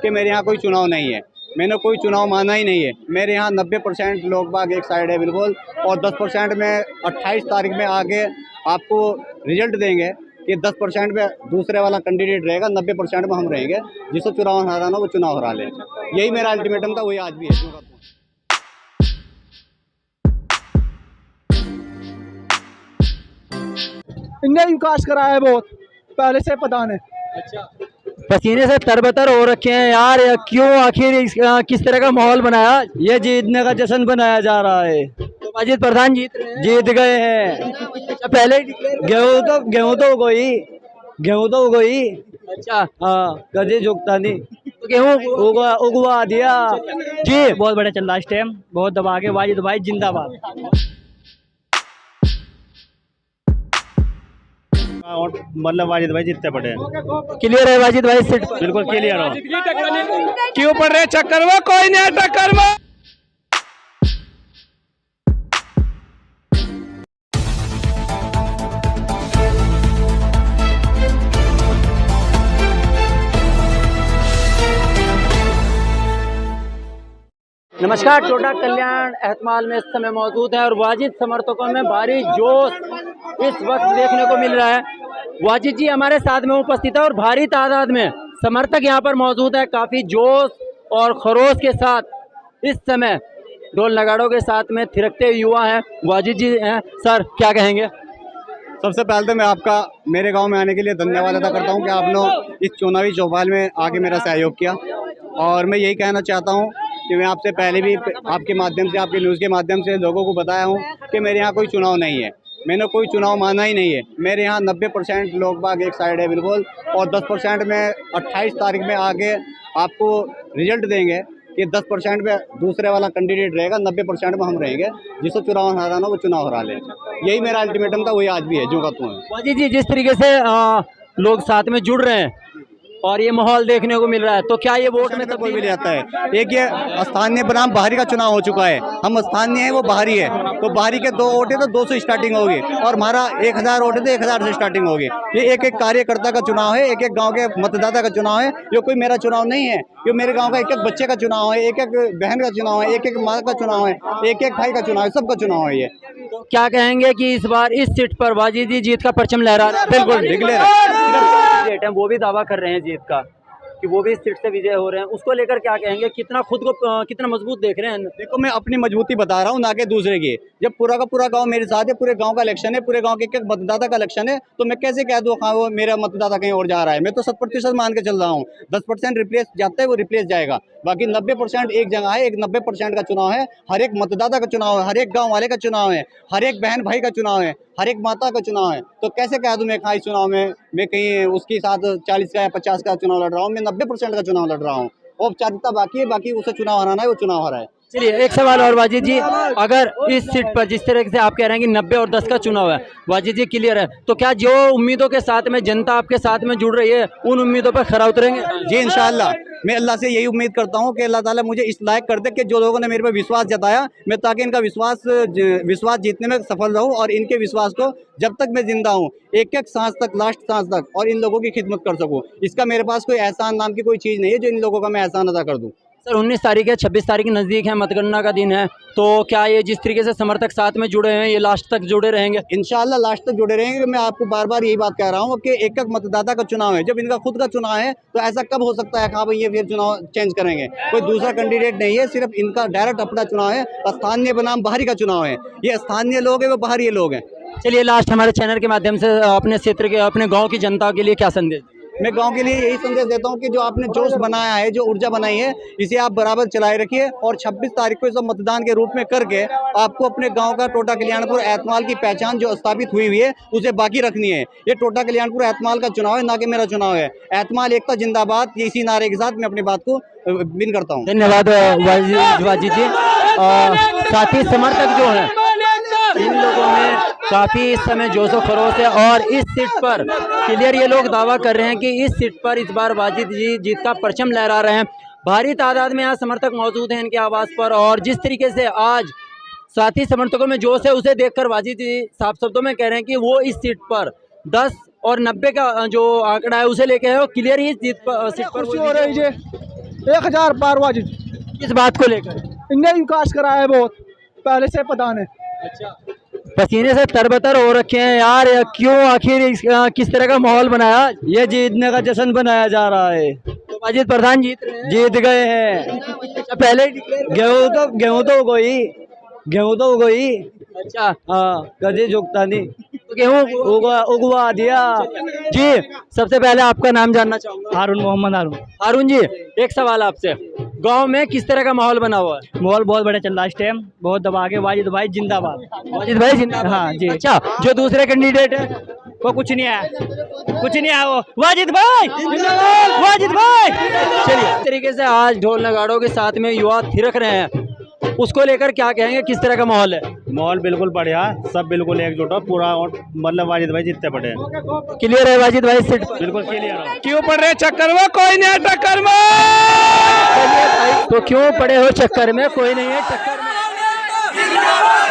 कि मेरे यहाँ कोई चुनाव नहीं है। मैंने कोई चुनाव माना ही नहीं है। मेरे यहाँ 90% लोग बाग एक साइड है बिल्कुल, और 10% में 28 तारीख में आके आपको रिजल्ट देंगे कि 10% में दूसरे वाला कैंडिडेट रहेगा, 90% में हम रहेंगे। जिसको चुनाव हराना वो चुनाव हरा ले। यही मेरा अल्टीमेटम था, वही आज भी है। इनने विकास करा है बहुत, पहले से पता नहीं। अच्छा, पसीने से तरबतर हो रखे हैं यार, क्यों आखिर किस तरह का माहौल बनाया? ये जीतने का जश्न बनाया जा रहा है। तो वाजिद प्रधान जीत गए हैं। अच्छा, पहले ही डिक्लेयर। गेहूं तो गई। अच्छा, हाँ, कभी झुकता नहीं। तो गेहूं उगवा दिया जी। बहुत बढ़िया चल रहा है इस टाइम, बहुत दबा के वाजिद भाई जिंदाबाद। मतलब वाजिद भाई जीतते पड़े। क्लियर है वाजिद भाई सीट पर? बिल्कुल क्लियर हो। क्यों पड़ रहे चक्कर में, कोई नहीं टक्कर में। नमस्कार, टोडा कल्याण एहतमाल में इस समय मौजूद है और वाजिद समर्थकों में भारी जोश इस वक्त देखने को मिल रहा है। वाजिद जी हमारे साथ में उपस्थित है और भारी तादाद में समर्थक यहाँ पर मौजूद है। काफ़ी जोश और खरोश के साथ इस समय ढोल नगाड़ों के साथ में थिरकते युवा हैं। वाजिद जी हैं, सर क्या कहेंगे? सबसे पहले तो मैं आपका मेरे गांव में आने के लिए धन्यवाद अदा करता हूं कि आपने इस चुनावी चौपाल में आके मेरा सहयोग किया। और मैं यही कहना चाहता हूं कि मैं आपसे पहले भी आपके माध्यम से, आपके न्यूज़ के माध्यम से लोगों को बताया हूं कि मेरे यहाँ कोई चुनाव नहीं है। मैंने कोई चुनाव माना ही नहीं है। मेरे यहाँ 90% लोग बाग एक साइड है बिल्कुल, और 10% में 28 तारीख में आके आपको रिजल्ट देंगे कि 10% में दूसरे वाला कैंडिडेट रहेगा, 90% में हम रहेंगे। जिसको चुनाव हराना वो चुनाव हरा ले। यही मेरा अल्टीमेटम था, वही आज भी है जो कहता हूँ। वाजिद जी जिस तरीके से लोग साथ में जुड़ रहे हैं और ये माहौल देखने को मिल रहा है, तो क्या ये वोट में कोई भी ले जाता है? एक ये स्थानीय बनाम बाहरी का चुनाव हो चुका है। हम स्थानीय है, वो बाहरी है। तो बाहरी के 2 वोट है तो 2 से स्टार्टिंग होगी, और हमारा 1000 वोट है तो 1000 से स्टार्टिंग होगी। ये एक एक कार्यकर्ता का चुनाव है, एक एक गांव के मतदाता का चुनाव है। ये कोई मेरा चुनाव नहीं है। ये मेरे गाँव का एक एक बच्चे का चुनाव है, एक एक बहन का चुनाव है, एक एक माँ का चुनाव है, एक एक भाई का चुनाव है, सबका चुनाव है ये। तो क्या कहेंगे कि इस बार इस सीट पर वाजिद जी जीत का परचम लहरा रहे हैं? बिल्कुल डिक्लेयर। वो भी दावा कर रहे हैं जीत का कि वो भी इस सीट से विजय हो रहे हैं, उसको लेकर क्या कहेंगे? कितना खुद को कितना मजबूत देख रहे हैं? देखो, मैं अपनी मजबूती बता रहा हूँ, ना कि दूसरे की। जब पूरा का पूरा गांव मेरे साथ है, पूरे गांव का इलेक्शन है, पूरे गांव के एक मतदाता का इलेक्शन है, तो मैं कैसे कह दूँ हाँ वो मेरा मतदाता कहीं और जा रहा है? मैं तो 100% मान के चल रहा हूँ। 10% रिप्लेस जाता है, वो रिप्लेस जाएगा। बाकी 90% एक जगह है। एक 90% का चुनाव है, हर एक मतदाता का चुनाव है, हर एक गाँव वाले का चुनाव है, हर एक बहन भाई का चुनाव है, हर एक माता का चुनाव है। तो कैसे कह दूं मैं इस चुनाव में मैं कहीं उसके साथ 40 का या 50 का चुनाव लड़ रहा हूँ? मैं 90% का चुनाव लड़ रहा हूँ। औपचारिकता बाकी है, बाकी उसे चुनाव हराना है, वो चुनाव हरा है। चलिए एक सवाल और वाजिद जी, अगर इस सीट पर जिस तरह से आप कह रहे हैं कि 90 और 10 का चुनाव है, वाजिद जी क्लियर है, तो क्या जो उम्मीदों के साथ में जनता आपके साथ में जुड़ रही है उन उम्मीदों पर खरा उतरेंगे? जी इंशाल्लाह। मैं अल्लाह से यही उम्मीद करता हूँ कि अल्लाह ताला मुझे इस लायक कर दे कि जो लोगों ने मेरे पर विश्वास जताया, मैं ताकि इनका विश्वास जीतने में सफल रहूँ, और इनके विश्वास को जब तक मैं जिंदा हूँ, एक एक सांस तक, लास्ट सांस तक, और इन लोगों की खिदमत कर सकूँ। इसका मेरे पास कोई एहसान नाम की कोई चीज़ नहीं है जो इन लोगों का मैं एहसान अदा कर दूँ। सर 19 तारीख है, 26 तारीख नज़दीक है, मतगणना का दिन है, तो क्या ये जिस तरीके से समर्थक साथ में जुड़े हैं ये लास्ट तक जुड़े रहेंगे? इंशाल्लाह लास्ट तक जुड़े रहेंगे। मैं आपको बार बार यही बात कह रहा हूँ कि एक एक मतदाता का चुनाव है। जब इनका खुद का चुनाव है तो ऐसा कब हो सकता है हाँ भाई ये फिर चुनाव चेंज करेंगे? कोई दूसरा कैंडिडेट नहीं है, सिर्फ इनका डायरेक्ट अपना चुनाव है। स्थानीय बनाम बाहरी का चुनाव है। ये स्थानीय लोग हैं, वो बाहरी लोग हैं। चलिए लास्ट हमारे चैनल के माध्यम से अपने क्षेत्र के, अपने गाँव की जनता के लिए क्या संदेश? मैं गांव के लिए यही संदेश देता हूं कि जो आपने जोश बनाया है, जो ऊर्जा बनाई है, इसे आप बराबर चलाए रखिए, और 26 तारीख को इसे मतदान के रूप में करके आपको अपने गांव का टोटा कल्याणपुर एतमाल की पहचान जो स्थापित हुई है उसे बाकी रखनी है। ये टोटा कल्याणपुर एतमाल का चुनाव है, ना कि मेरा चुनाव है। एतमाल एकता जिंदाबाद, इसी नारे के साथ मैं अपनी बात को विन करता हूँ। धन्यवाद वाजिद जी। साथी समर्थक जो है इन लोगों में काफ़ी इस समय जोशो खरोश है, और इस सीट पर क्लियर ये लोग दावा कर रहे हैं कि इस सीट पर इस बार वाजिद जी जीत का परचम लहरा रहे हैं। भारी तादाद में यहाँ समर्थक मौजूद हैं इनके आवास पर, और जिस तरीके से आज साथी समर्थकों में जोश है उसे देखकर वाजिद जी साफ शब्दों में कह रहे हैं कि वो इस सीट पर 10 और 90 का जो आंकड़ा है उसे लेके है, और क्लियर ही सीट पर खुशी हो रही है 1000 पार वाजिद। किस बात को लेकर? इनने विकास कराया है बहुत, पहले से प्रधान है। पसीने से तरबतर हो रखे हैं यार, क्यों आखिर किस तरह का माहौल बनाया? ये जीतने का जश्न बनाया जा रहा है। तो वाजिद प्रधान जीत रहे हैं। जीत गए हैं। अच्छा, पहले ही declare- गेहूं तो गई। अच्छा, हाँ, कभी झुकता नहीं। तो गेहूं उगवा दिया। जी, सबसे पहले आपका नाम जानना चाहूंगा। हारून मोहम्मद हारून। हारून जी, एक सवाल आपसे, गांव में किस तरह का माहौल बना हुआ है? माहौल बहुत बढ़िया चल रहा है इस टाइम, बहुत दबा के। वाजिद भाई जिंदाबाद। वाजिद भाई जिंदाबाद। हाँ जी। अच्छा, जो दूसरे कैंडिडेट है वो कुछ नहीं आया, कुछ नहीं आया। वो वाजिद भाई जिंदाबाद, वाजिद भाई। चलिए, इस तरीके से आज ढोल नगाड़ों के साथ में युवा थिरक रहे हैं, उसको लेकर क्या कहेंगे, किस तरह का माहौल है? माहौल बिल्कुल बढ़िया, सब बिल्कुल एकजुट हो पूरा, और मतलब वाजिद भाई जीतते पड़े हैं। क्लियर है वाजिद भाई सीट पर? बिल्कुल क्लियर हो। क्यों पड़ रहे चक्कर में, कोई नहीं है टक्कर में। तो क्यों पड़े हो चक्कर में, कोई नहीं है टक्कर में।